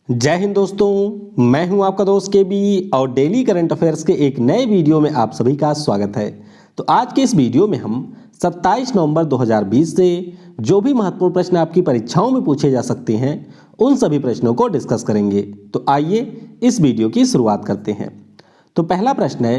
जय हिंद दोस्तों, मैं हूं आपका दोस्त के बी और डेली करंट अफेयर्स के एक नए वीडियो में आप सभी का स्वागत है। तो आज के इस वीडियो में हम 27 नवंबर 2020 से जो भी महत्वपूर्ण प्रश्न आपकी परीक्षाओं में पूछे जा सकते हैं उन सभी प्रश्नों को डिस्कस करेंगे। तो आइए इस वीडियो की शुरुआत करते हैं। तो पहला प्रश्न है,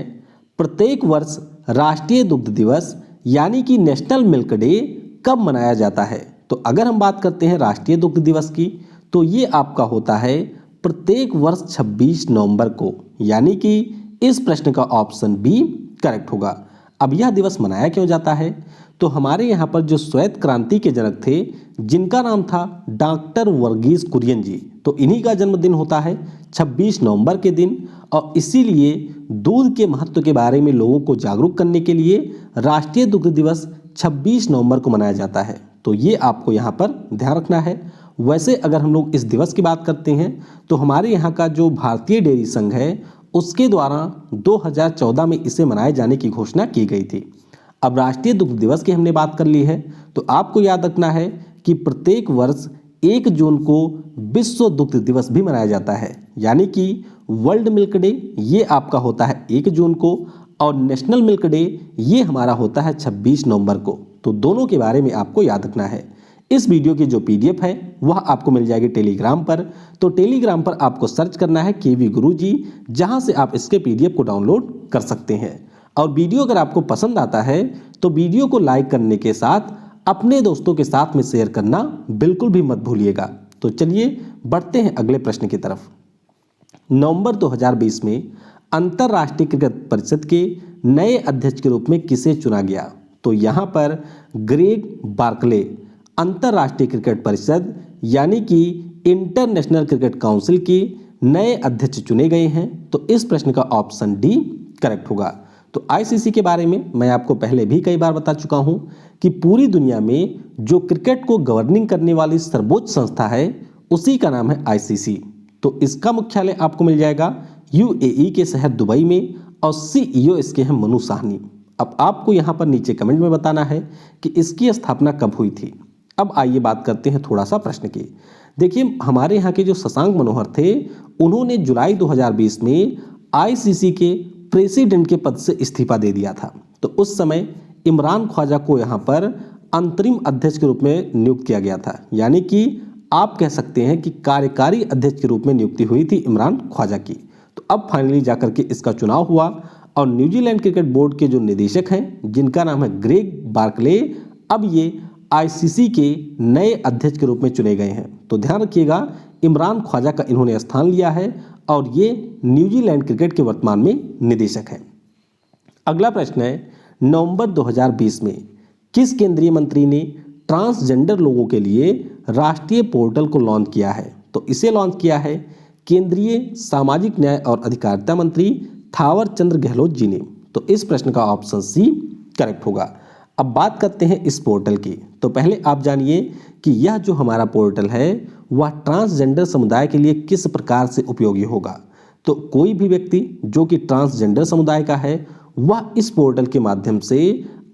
प्रत्येक वर्ष राष्ट्रीय दुग्ध दिवस यानी कि नेशनल मिल्क डे कब मनाया जाता है? तो अगर हम बात करते हैं राष्ट्रीय दुग्ध दिवस की, तो ये आपका होता है प्रत्येक वर्ष 26 नवंबर को, यानी कि इस प्रश्न का ऑप्शन बी करेक्ट होगा। अब यह दिवस मनाया क्यों जाता है? तो हमारे यहाँ पर जो श्वेत क्रांति के जनक थे, जिनका नाम था डॉक्टर वर्गीस कुरियन जी, तो इन्हीं का जन्मदिन होता है 26 नवंबर के दिन। और इसीलिए दूध के महत्व के बारे में लोगों को जागरूक करने के लिए राष्ट्रीय दुग्ध दिवस 26 नवंबर को मनाया जाता है। तो ये आपको यहाँ पर ध्यान रखना है। वैसे अगर हम लोग इस दिवस की बात करते हैं तो हमारे यहाँ का जो भारतीय डेयरी संघ है उसके द्वारा 2014 में इसे मनाए जाने की घोषणा की गई थी। अब राष्ट्रीय दुग्ध दिवस की हमने बात कर ली है, तो आपको याद रखना है कि प्रत्येक वर्ष 1 जून को विश्व दुग्ध दिवस भी मनाया जाता है, यानी कि वर्ल्ड मिल्क डे ये आपका होता है 1 जून को और नेशनल मिल्क डे ये हमारा होता है 26 नवंबर को। तो दोनों के बारे में आपको याद रखना है। इस वीडियो की जो पीडीएफ है वह आपको मिल जाएगी टेलीग्राम पर। तो टेलीग्राम पर आपको सर्च करना है केवी गुरुजी, जहां से आप इसके पीडीएफ को डाउनलोड कर सकते हैं। और वीडियो अगर आपको पसंद आता है तो वीडियो को लाइक करने के साथ अपने दोस्तों के साथ में शेयर करना बिल्कुल भी मत भूलिएगा। तो चलिए बढ़ते हैं अगले प्रश्न की तरफ। नवंबर 2020 में अंतर्राष्ट्रीय क्रिकेट परिषद के नए अध्यक्ष के रूप में किसे चुना गया? तो यहाँ पर ग्रेग बार्कले अंतर्राष्ट्रीय क्रिकेट परिषद यानी कि इंटरनेशनल क्रिकेट काउंसिल के नए अध्यक्ष चुने गए हैं। तो इस प्रश्न का ऑप्शन डी करेक्ट होगा। तो आईसीसी के बारे में मैं आपको पहले भी कई बार बता चुका हूं कि पूरी दुनिया में जो क्रिकेट को गवर्निंग करने वाली सर्वोच्च संस्था है उसी का नाम है आईसीसी। तो इसका मुख्यालय आपको मिल जाएगा यूएई के शहर दुबई में और सीईओ इसके हैं मनु साहनी। अब आपको यहाँ पर नीचे कमेंट में बताना है कि इसकी स्थापना कब हुई थी। अब आइए बात करते हैं थोड़ा सा प्रश्न की। देखिए, हमारे यहाँ के जो शशांक मनोहर थे उन्होंने जुलाई 2020 में आईसीसी के प्रेसिडेंट के पद से इस्तीफा दे दिया था। तो उस समय इमरान ख्वाजा को यहाँ पर अंतरिम अध्यक्ष के रूप में नियुक्त किया गया था, यानी कि आप कह सकते हैं कि कार्यकारी अध्यक्ष के रूप में नियुक्ति हुई थी इमरान ख्वाजा की। तो अब फाइनली जाकर के इसका चुनाव हुआ और न्यूजीलैंड क्रिकेट बोर्ड के जो निदेशक हैं जिनका नाम है ग्रेग बार्कले, अब ये आईसीसी के नए अध्यक्ष के रूप में चुने गए हैं। तो ध्यान रखिएगा, इमरान ख्वाजा का इन्होंने स्थान लिया है और ये न्यूजीलैंड क्रिकेट के वर्तमान में निदेशक हैं। अगला प्रश्न है, नवंबर 2020 में किस केंद्रीय मंत्री ने ट्रांसजेंडर लोगों के लिए राष्ट्रीय पोर्टल को लॉन्च किया है? तो इसे लॉन्च किया है केंद्रीय सामाजिक न्याय और अधिकारिता मंत्री थावर चंद गहलोत जी ने। तो इस प्रश्न का ऑप्शन सी करेक्ट होगा। अब बात करते हैं इस पोर्टल की। तो पहले आप जानिए कि यह जो हमारा पोर्टल है वह ट्रांसजेंडर समुदाय के लिए किस प्रकार से उपयोगी होगा। तो कोई भी व्यक्ति जो कि ट्रांसजेंडर समुदाय का है वह इस पोर्टल के माध्यम से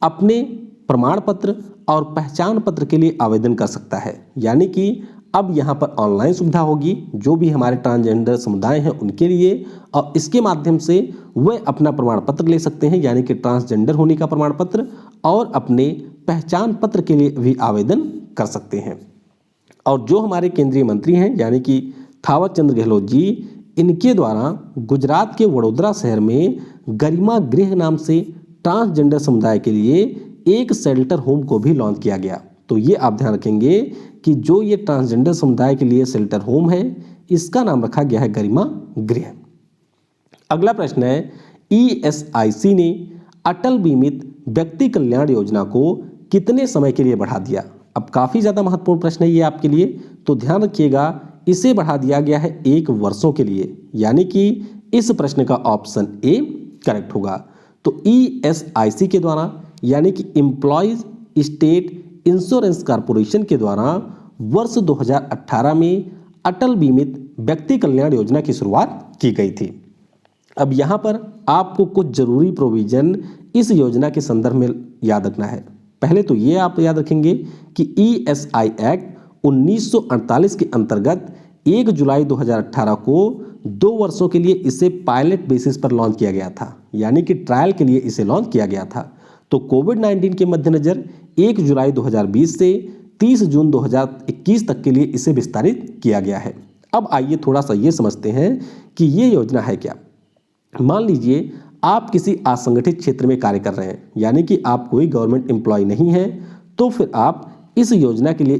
अपने प्रमाण पत्र और पहचान पत्र के लिए आवेदन कर सकता है, यानी कि अब यहाँ पर ऑनलाइन सुविधा होगी जो भी हमारे ट्रांसजेंडर समुदाय हैं उनके लिए, और इसके माध्यम से वे अपना प्रमाण पत्र ले सकते हैं, यानी कि ट्रांसजेंडर होने का प्रमाण पत्र, और अपने पहचान पत्र के लिए भी आवेदन कर सकते हैं। और जो हमारे केंद्रीय मंत्री हैं यानी कि थावर चंद गहलोत जी, इनके द्वारा गुजरात के वडोदरा शहर में गरिमा गृह नाम से ट्रांसजेंडर समुदाय के लिए एक शेल्टर होम को भी लॉन्च किया गया। तो ये आप ध्यान रखेंगे कि जो ये ट्रांसजेंडर समुदाय के लिए शेल्टर होम है इसका नाम रखा गया है गरिमा गृह। अगला प्रश्न है, ईएसआईसी ने अटल बीमित व्यक्ति कल्याण योजना को कितने समय के लिए बढ़ा दिया? अब काफी ज्यादा महत्वपूर्ण प्रश्न है ये आपके लिए, तो ध्यान रखिएगा, इसे बढ़ा दिया गया है 1 वर्षों के लिए, यानी कि इस प्रश्न का ऑप्शन ए करेक्ट होगा। तो ईएसआईसी के द्वारा यानी कि एम्प्लॉइज स्टेट इंश्योरेंस कॉर्पोरेशन के द्वारा वर्ष 2018 में अटल बीमित व्यक्ति कल्याण योजना की शुरुआत की गई थी। अब यहाँ पर आपको कुछ जरूरी प्रोविजन इस योजना के संदर्भ में याद रखना है। पहले तो ये आप याद रखेंगे कि ईएसआई एक्ट 1948 के अंतर्गत 1 जुलाई 2018 को 2 वर्षों के लिए इसे पायलट बेसिस पर लॉन्च किया गया था, यानी कि ट्रायल के लिए इसे लॉन्च किया गया था। तो कोविड-19 के मद्देनजर 1 जुलाई 2020 से 30 जून 2021 तक के लिए इसे विस्तारित किया गया है। अब आइए थोड़ा सा ये समझते हैं कि ये योजना है क्या। मान लीजिए आप किसी असंगठित क्षेत्र में कार्य कर रहे हैं, यानी कि आप कोई गवर्नमेंट एम्प्लॉय नहीं है, तो फिर आप इस योजना के लिए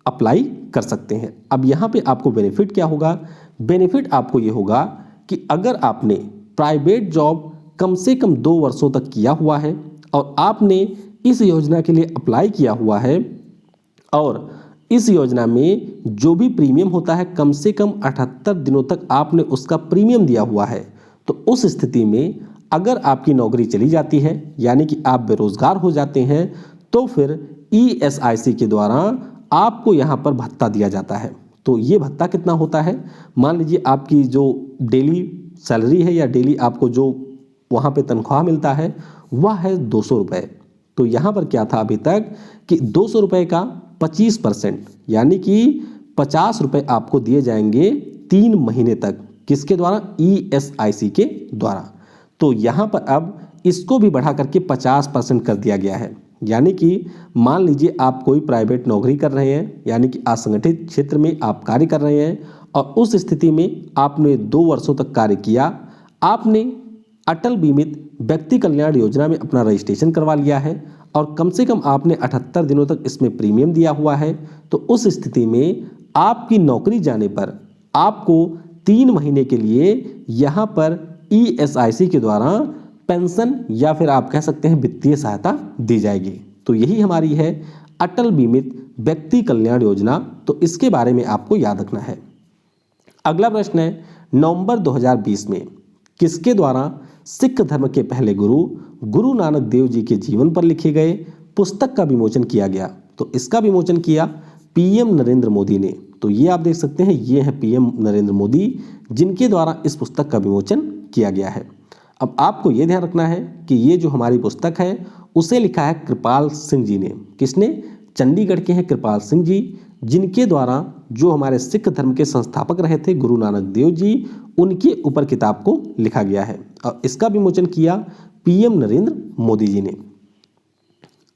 अप्लाई कर सकते हैं। अब यहाँ पे आपको बेनिफिट क्या होगा? बेनिफिट आपको ये होगा कि अगर आपने प्राइवेट जॉब कम से कम 2 वर्षों तक किया हुआ है और आपने इस योजना के लिए अप्लाई किया हुआ है और इस योजना में जो भी प्रीमियम होता है कम से कम 78 दिनों तक आपने उसका प्रीमियम दिया हुआ है, तो उस स्थिति में अगर आपकी नौकरी चली जाती है, यानी कि आप बेरोजगार हो जाते हैं, तो फिर ESIC के द्वारा आपको यहाँ पर भत्ता दिया जाता है। तो ये भत्ता कितना होता है? मान लीजिए आपकी जो डेली सैलरी है या डेली आपको जो वहाँ पे तनख्वाह मिलता है वह है 200 रुपये। तो यहाँ पर क्या था अभी तक कि 200 रुपये का 25%, यानी कि 50 रुपये आपको दिए जाएंगे 3 महीने तक। किसके द्वारा? ESIC के द्वारा। तो यहाँ पर अब इसको भी बढ़ा करके 50% कर दिया गया है, यानी कि मान लीजिए आप कोई प्राइवेट नौकरी कर रहे हैं, यानी कि असंगठित क्षेत्र में आप कार्य कर रहे हैं और उस स्थिति में आपने 2 वर्षों तक कार्य किया, आपने अटल बीमित व्यक्ति कल्याण योजना में अपना रजिस्ट्रेशन करवा लिया है और कम से कम आपने 78 दिनों तक इसमें प्रीमियम दिया हुआ है, तो उस स्थिति में आपकी नौकरी जाने पर आपको 3 महीने के लिए यहाँ पर ESIC के द्वारा पेंशन या फिर आप कह सकते हैं वित्तीय सहायता दी जाएगी। तो यही हमारी है अटल बीमित व्यक्ति कल्याण योजना। तो इसके बारे में आपको याद रखना है। अगला प्रश्न है, नवंबर 2020 में किसके द्वारा सिख धर्म के पहले गुरु नानक देव जी के जीवन पर लिखे गए पुस्तक का विमोचन किया गया? तो इसका विमोचन किया PM नरेंद्र मोदी ने। तो ये आप देख सकते हैं, ये है PM नरेंद्र मोदी जिनके द्वारा इस पुस्तक का विमोचन किया गया है। अब आपको ये ध्यान रखना है कि ये जो हमारी पुस्तक है उसे लिखा है कृपाल सिंह जी ने। किसने? चंडीगढ़ के हैं कृपाल सिंह जी, जिनके द्वारा जो हमारे सिख धर्म के संस्थापक रहे थे गुरु नानक देव जी, उनके ऊपर किताब को लिखा गया है और इसका विमोचन किया PM नरेंद्र मोदी जी ने।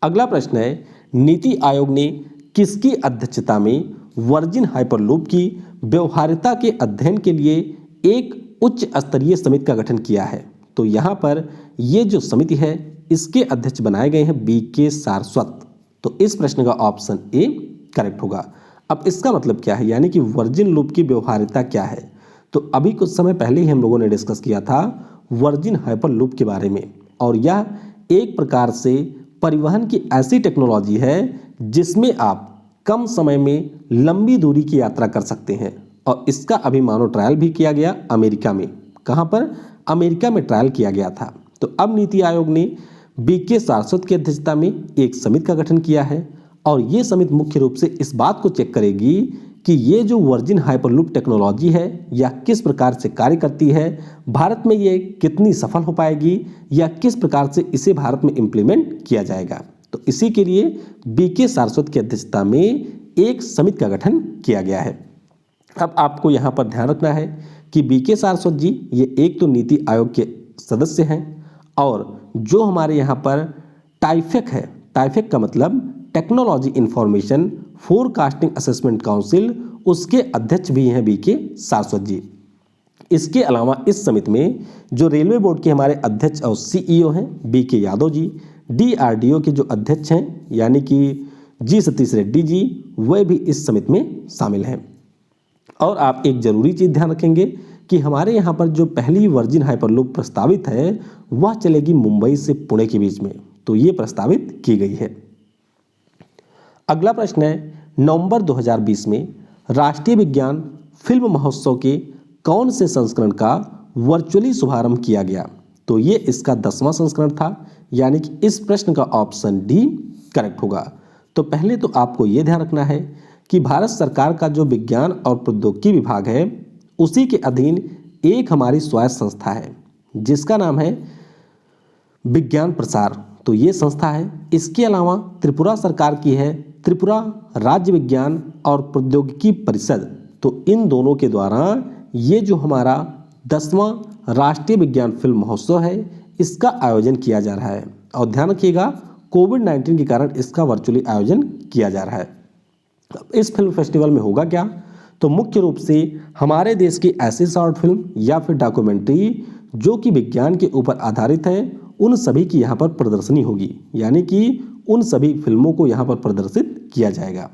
अगला प्रश्न है, नीति आयोग ने किसकी अध्यक्षता में वर्जिन हाइपरलूप की व्यवहार्यता के अध्ययन के लिए एक उच्च स्तरीय समिति का गठन किया है? तो यहाँ पर ये जो समिति है इसके अध्यक्ष बनाए गए हैं BK सारस्वत। तो इस प्रश्न का ऑप्शन A करेक्ट होगा। अब इसका मतलब क्या है, यानी कि वर्जिन लूप की व्यवहार्यता क्या है? तो अभी कुछ समय पहले ही हम लोगों ने डिस्कस किया था वर्जिन हाइपरलूप के बारे में, और यह एक प्रकार से परिवहन की ऐसी टेक्नोलॉजी है जिसमें आप कम समय में लंबी दूरी की यात्रा कर सकते हैं और इसका अभी मानो ट्रायल भी किया गया अमेरिका में। कहाँ पर? अमेरिका में ट्रायल किया गया था। तो अब नीति आयोग ने BK सारस्वत की अध्यक्षता में एक समिति का गठन किया है और ये समिति मुख्य रूप से इस बात को चेक करेगी कि ये जो वर्जिन हाइपरलूप टेक्नोलॉजी है यह किस प्रकार से कार्य करती है, भारत में ये कितनी सफल हो पाएगी या किस प्रकार से इसे भारत में इम्प्लीमेंट किया जाएगा। तो इसी के लिए BK सारस्वत की अध्यक्षता में एक समिति का गठन किया गया है। अब आपको यहाँ पर ध्यान रखना है कि BK सारस्वत जी ये एक तो नीति आयोग के सदस्य हैं और जो हमारे यहाँ पर टाइफेक है, टाइफेक का मतलब technology information forecasting assessment council, उसके अध्यक्ष भी हैं BK सारस्वत जी। इसके अलावा इस समिति में जो रेलवे बोर्ड के हमारे अध्यक्ष और CEO हैं BK यादव जी, DRDO के जो अध्यक्ष हैं यानी कि G सतीश रेड्डी जी, वह भी इस समिति में शामिल हैं। और आप एक जरूरी चीज ध्यान रखेंगे कि हमारे यहाँ पर जो पहली वर्जिन हाइपरलूप प्रस्तावित है वह चलेगी मुंबई से पुणे के बीच में, तो ये प्रस्तावित की गई है। अगला प्रश्न है, नवंबर 2020 में राष्ट्रीय विज्ञान फिल्म महोत्सव के कौन से संस्करण का वर्चुअली शुभारंभ किया गया? तो ये इसका 10वां संस्करण था, यानी कि इस प्रश्न का ऑप्शन D करेक्ट होगा। तो पहले तो आपको ये ध्यान रखना है कि भारत सरकार का जो विज्ञान और प्रौद्योगिकी विभाग है उसी के अधीन एक हमारी स्वायत्त संस्था है जिसका नाम है विज्ञान प्रसार। तो ये संस्था है। इसके अलावा त्रिपुरा सरकार की है त्रिपुरा राज्य विज्ञान और प्रौद्योगिकी परिषद, तो इन दोनों के द्वारा ये जो हमारा 10वां राष्ट्रीय विज्ञान फिल्म महोत्सव है इसका आयोजन किया जा रहा है। और ध्यान रखिएगा कोविड-19 के कारण इसका वर्चुअली आयोजन किया जा रहा है। इस फिल्म फेस्टिवल में होगा क्या, तो मुख्य रूप से हमारे देश की ऐसी शॉर्ट फिल्म या फिर डॉक्यूमेंट्री जो कि विज्ञान के ऊपर आधारित है उन सभी की यहाँ पर प्रदर्शनी होगी, यानी कि उन सभी फिल्मों को यहाँ पर प्रदर्शित किया जाएगा।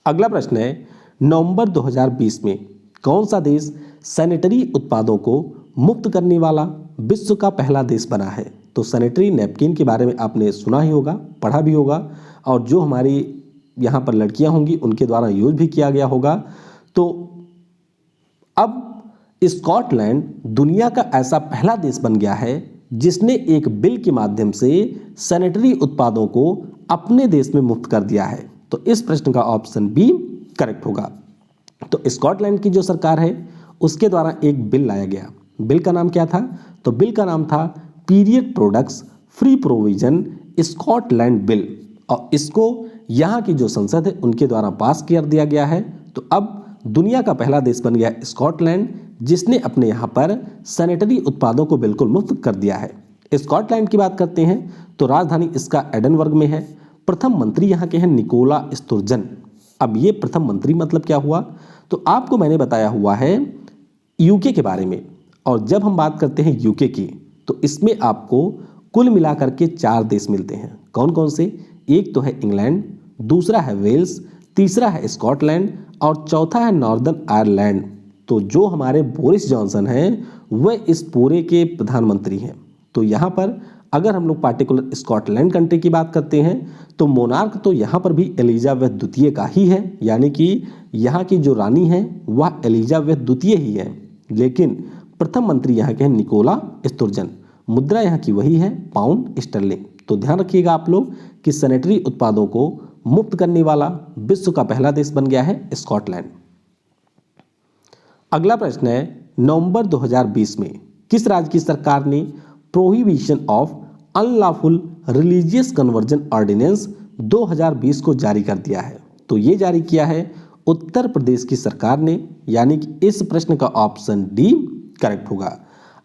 अगला प्रश्न है, नवंबर 2020 में कौन सा देश सैनिटरी उत्पादों को मुक्त करने वाला विश्व का पहला देश बना है। तो सैनिटरी नैपकिन के बारे में आपने सुना ही होगा, पढ़ा भी होगा, और जो हमारी यहाँ पर लड़कियाँ होंगी उनके द्वारा यूज भी किया गया होगा। तो अब स्कॉटलैंड दुनिया का ऐसा पहला देश बन गया है जिसने एक बिल के माध्यम से सैनिटरी उत्पादों को अपने देश में मुक्त कर दिया है। तो इस प्रश्न का ऑप्शन बी करेक्ट होगा। तो स्कॉटलैंड की जो सरकार है उसके द्वारा एक बिल लाया गया। बिल का नाम क्या था, तो बिल का नाम था period products free provision Scotland bill, और इसको यहाँ की जो संसद है उनके द्वारा पास कर दिया गया है। तो अब दुनिया का पहला देश बन गया स्कॉटलैंड जिसने अपने यहाँ पर सैनिटरी उत्पादों को बिल्कुल मुक्त कर दिया है। स्कॉटलैंड की बात करते हैं तो राजधानी इसका एडनबर्ग में है। प्रथम मंत्री यहाँ के हैं निकोला स्टुर्जन। अब ये प्रथम मंत्री मतलब क्या हुआ, तो आपको मैंने बताया हुआ है यूके के बारे में, और जब हम बात करते हैं यूके की तो इसमें आपको कुल मिलाकर के 4 देश मिलते हैं। कौन कौन से, एक तो है इंग्लैंड, दूसरा है वेल्स, तीसरा है स्कॉटलैंड और चौथा है नॉर्दर्न आयरलैंड। तो जो हमारे बोरिस जॉनसन हैं वह इस पूरे के प्रधानमंत्री हैं। तो यहाँ पर अगर हम लोग पार्टिकुलर स्कॉटलैंड कंट्री की बात करते हैं तो मोनार्क तो यहाँ पर भी एलिजाबेथ द्वितीय का ही है, यानी कि यहाँ की जो रानी है वह एलिजाबेथ द्वितीय ही है, लेकिन प्रथम मंत्री यहाँ के हैं निकोला स्टुर्जन। मुद्रा यहाँ की वही है पाउंड स्टर्लिंग। तो ध्यान रखिएगा आप लोग कि सैनिटरी उत्पादों को मुक्त करने वाला विश्व का पहला देश बन गया है स्कॉटलैंड। अगला प्रश्न है, नवंबर 2020 में किस राज्य की सरकार ने prohibition of unlawful religious conversion ordinance 2020 को जारी कर दिया है। तो ये जारी किया है उत्तर प्रदेश की सरकार ने, यानी कि इस प्रश्न का ऑप्शन डी करेक्ट होगा।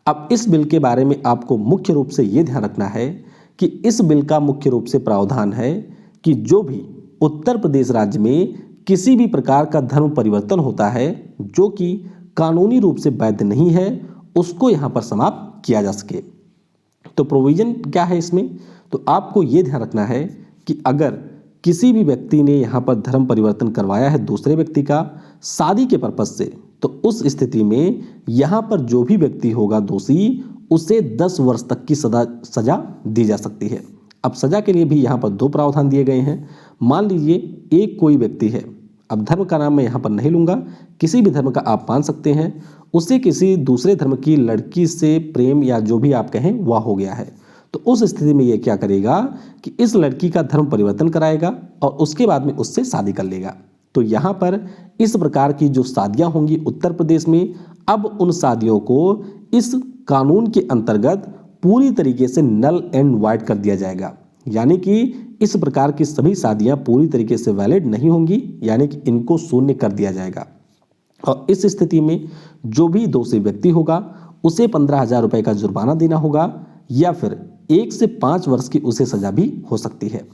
अब इस बिल के बारे में आपको मुख्य रूप से ये ध्यान रखना है कि इस बिल का मुख्य रूप से प्रावधान है कि जो भी उत्तर प्रदेश राज्य में किसी भी प्रकार का धर्म परिवर्तन होता है जो कि कानूनी रूप से वैध नहीं है उसको यहाँ पर समाप्त किया जा सके। तो प्रोविजन क्या है इसमें, तो आपको ये ध्यान रखना है कि अगर किसी भी व्यक्ति ने यहाँ पर धर्म परिवर्तन करवाया है दूसरे व्यक्ति का शादी के पर्पज से, तो उस स्थिति में यहाँ पर जो भी व्यक्ति होगा दोषी उसे 10 वर्ष तक की सजा दी जा सकती है। अब सजा के लिए भी यहाँ पर 2 प्रावधान दिए गए हैं। मान लीजिए एक कोई व्यक्ति है, अब धर्म का नाम मैं यहाँ पर नहीं लूँगा, किसी भी धर्म का आप मान सकते हैं, उसे किसी दूसरे धर्म की लड़की से प्रेम या जो भी आप कहें वह हो गया है। तो उस स्थिति में ये क्या करेगा कि इस लड़की का धर्म परिवर्तन कराएगा और उसके बाद में उससे शादी कर लेगा। तो यहाँ पर इस प्रकार की जो शादियाँ होंगी उत्तर प्रदेश में, अब उन शादियों को इस कानून के अंतर्गत पूरी तरीके से नल एंड वाइड कर दिया जाएगा, यानी कि इस प्रकार की सभी शादियाँ पूरी तरीके से वैलिड नहीं होंगी, यानी कि इनको शून्य कर दिया जाएगा। और इस स्थिति में जो भी दोषी व्यक्ति होगा उसे 15,000 रुपये का जुर्माना देना होगा या फिर 1 से 5 वर्ष की उसे सजा भी हो सकती है।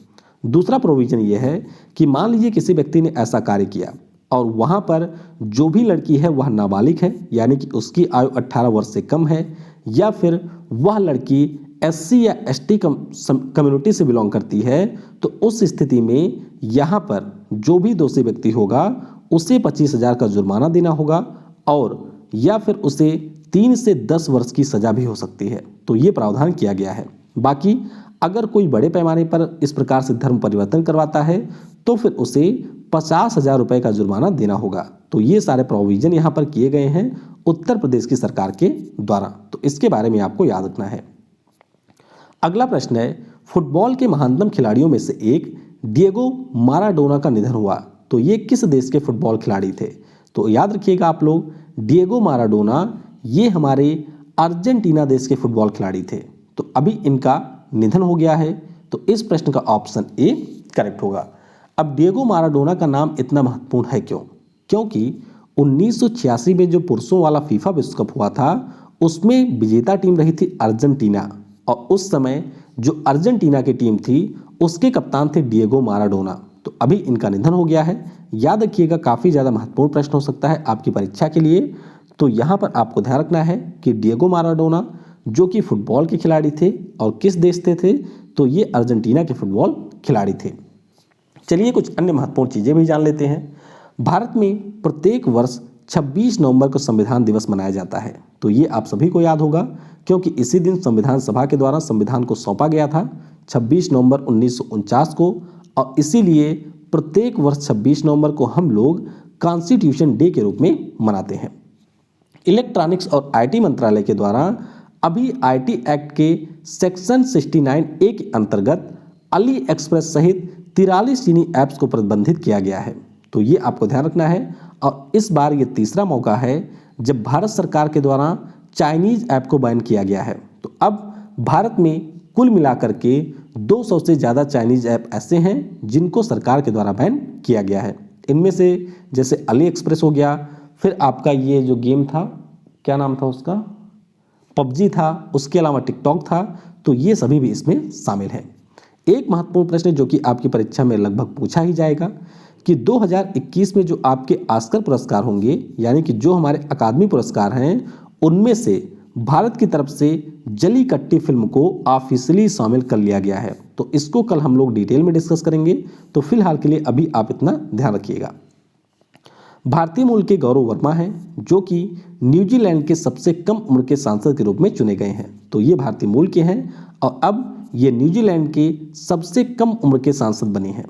दूसरा प्रोविजन ये है कि मान लीजिए किसी व्यक्ति ने ऐसा कार्य किया और वहाँ पर जो भी लड़की है वह नाबालिग है, यानी कि उसकी आयु 18 वर्ष से कम है, या फिर वह लड़की SC या ST कम्युनिटी से बिलोंग करती है, तो उस स्थिति में यहाँ पर जो भी दोषी व्यक्ति होगा उसे 25,000 का जुर्माना देना होगा और या फिर उसे 3 से 10 वर्ष की सजा भी हो सकती है। तो ये प्रावधान किया गया है। बाकी अगर कोई बड़े पैमाने पर इस प्रकार से धर्म परिवर्तन करवाता है तो फिर उसे 50,000 रुपये का जुर्माना देना होगा। तो ये सारे प्रोविजन यहाँ पर किए गए हैं उत्तर प्रदेश की सरकार के द्वारा, तो इसके बारे में आपको याद रखना है। अगला प्रश्न है, फुटबॉल के महानतम खिलाड़ियों में से एक डिएगो माराडोना का निधन हुआ, तो ये किस देश के फुटबॉल खिलाड़ी थे। तो याद रखिएगा आप लोग, डिएगो माराडोना ये हमारे अर्जेंटीना देश के फुटबॉल खिलाड़ी थे। तो अभी इनका निधन हो गया है, तो इस प्रश्न का ऑप्शन ए करेक्ट होगा। अब डिएगो माराडोना का नाम इतना महत्वपूर्ण है क्यों, क्योंकि 1986 में जो पुरुषों वाला फीफा विश्व कप हुआ था उसमें विजेता टीम रही थी अर्जेंटीना, और उस समय जो अर्जेंटीना की टीम थी उसके कप्तान थे डिएगो माराडोना। तो अभी इनका निधन हो गया है। याद रखिएगा, काफ़ी ज़्यादा महत्वपूर्ण प्रश्न हो सकता है आपकी परीक्षा के लिए। तो यहाँ पर आपको ध्यान रखना है कि डिएगो माराडोना जो कि फुटबॉल के खिलाड़ी थे और किस देश से थे, तो ये अर्जेंटीना के फुटबॉल खिलाड़ी थे। चलिए कुछ अन्य महत्वपूर्ण चीज़ें भी जान लेते हैं। भारत में प्रत्येक वर्ष 26 नवंबर को संविधान दिवस मनाया जाता है। तो ये आप सभी को याद होगा क्योंकि इसी दिन संविधान सभा के द्वारा संविधान को सौंपा गया था 26 नवंबर 1949 को, और इसीलिए प्रत्येक वर्ष 26 नवंबर को हम लोग कॉन्स्टिट्यूशन डे के रूप में मनाते हैं। इलेक्ट्रॉनिक्स और आईटी मंत्रालय के द्वारा अभी आईटी एक्ट के सेक्शन 69A के अंतर्गत अली एक्सप्रेस सहित 43 चीनी ऐप्स को प्रतिबंधित किया गया है। तो ये आपको ध्यान रखना है, और इस बार ये तीसरा मौका है जब भारत सरकार के द्वारा चाइनीज ऐप को बैन किया गया है। तो अब भारत में कुल मिलाकर के 200 से ज़्यादा चाइनीज ऐप ऐसे हैं जिनको सरकार के द्वारा बैन किया गया है। इनमें से जैसे अली एक्सप्रेस हो गया, फिर आपका ये जो गेम था, क्या नाम था उसका, पबजी था, उसके अलावा टिकटॉक था। तो ये सभी भी इसमें शामिल हैं। एक महत्वपूर्ण प्रश्न जो कि आपकी परीक्षा में लगभग पूछा ही जाएगा कि 2021 में जो आपके ऑस्कर पुरस्कार होंगे, यानी कि जो हमारे अकादमी पुरस्कार हैं, उनमें से भारत की तरफ से जलीकट्टी फिल्म को ऑफिशियली शामिल कर लिया गया है। तो इसको कल हम लोग डिटेल में डिस्कस करेंगे। तो फिलहाल के लिए अभी आप इतना ध्यान रखिएगा। भारतीय मूल के गौरव वर्मा हैं जो कि न्यूजीलैंड के सबसे कम उम्र के सांसद के रूप में चुने गए हैं। तो ये भारतीय मूल के हैं और अब ये न्यूजीलैंड के सबसे कम उम्र के सांसद बने हैं।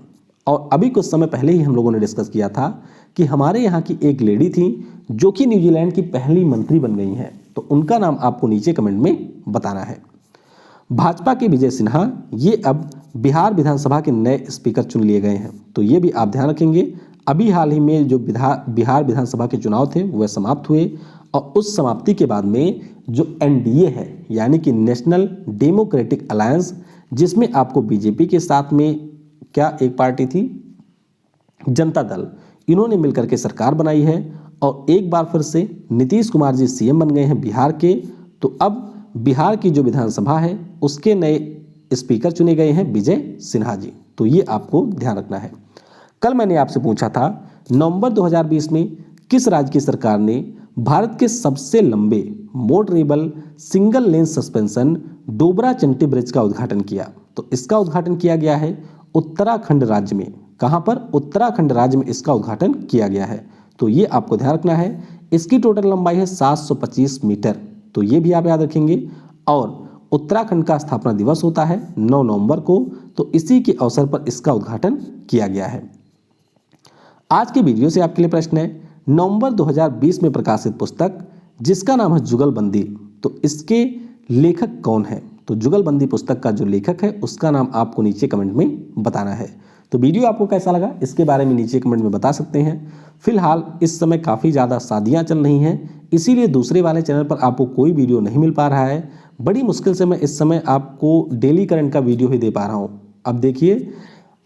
और अभी कुछ समय पहले ही हम लोगों ने डिस्कस किया था कि हमारे यहाँ की एक लेडी थी जो कि न्यूजीलैंड की पहली मंत्री बन गई हैं। तो उनका नाम आपको नीचे कमेंट में बताना है। भाजपा के विजय सिन्हा ये अब बिहार विधानसभा के नए स्पीकर चुन लिए गए हैं। तो ये भी आप ध्यान रखेंगे। अभी हाल ही में जो बिहार विधानसभा के चुनाव थे वह समाप्त हुए, और उस समाप्ति के बाद में जो एनडीए है यानी कि नेशनल डेमोक्रेटिक अलायंस, जिसमें आपको बीजेपी के साथ में क्या एक पार्टी थी, जनता दल, इन्होंने मिलकर के सरकार बनाई है और एक बार फिर से नीतीश कुमार जी सीएम बन गए हैं बिहार के। तो अब बिहार की जो विधानसभा है उसके नए स्पीकर चुने गए हैं विजय सिन्हा जी। तो ये आपको ध्यान रखना है। कल मैंने आपसे पूछा था नवंबर 2020 में किस राज्य की सरकार ने भारत के सबसे लंबे मोटरेबल सिंगल लेन सस्पेंशन डोबरा चंटी ब्रिज का उद्घाटन किया। तो इसका उद्घाटन किया गया है उत्तराखंड राज्य में। कहां पर? उत्तराखंड राज्य में इसका उद्घाटन किया गया है। तो ये आपको ध्यान रखना है। इसकी टोटल लंबाई है 725 मीटर। तो ये भी आप याद रखेंगे। और उत्तराखंड का स्थापना दिवस होता है 9 नवंबर को। तो इसी के अवसर पर इसका उद्घाटन किया गया है। आज के वीडियो से आपके लिए प्रश्न है, नवंबर 2020 में प्रकाशित पुस्तक जिसका नाम है जुगलबंदी, तो इसके लेखक कौन है? तो जुगलबंदी पुस्तक का जो लेखक है उसका नाम आपको नीचे कमेंट में बताना है। तो वीडियो आपको कैसा लगा इसके बारे में नीचे कमेंट में बता सकते हैं। फिलहाल इस समय काफ़ी ज़्यादा शादियाँ चल रही हैं, इसीलिए दूसरे वाले चैनल पर आपको कोई वीडियो नहीं मिल पा रहा है। बड़ी मुश्किल से मैं इस समय आपको डेली करंट का वीडियो ही दे पा रहा हूँ। अब देखिए,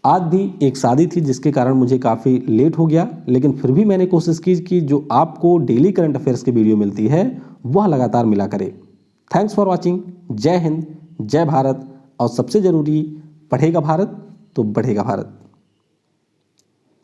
आज भी एक शादी थी जिसके कारण मुझे काफ़ी लेट हो गया, लेकिन फिर भी मैंने कोशिश की कि जो आपको डेली करंट अफेयर्स की वीडियो मिलती है वह लगातार मिला करे। Thanks for watching. जय हिंद, जय भारत, और सबसे ज़रूरी, पढ़ेगा भारत तो बढ़ेगा भारत।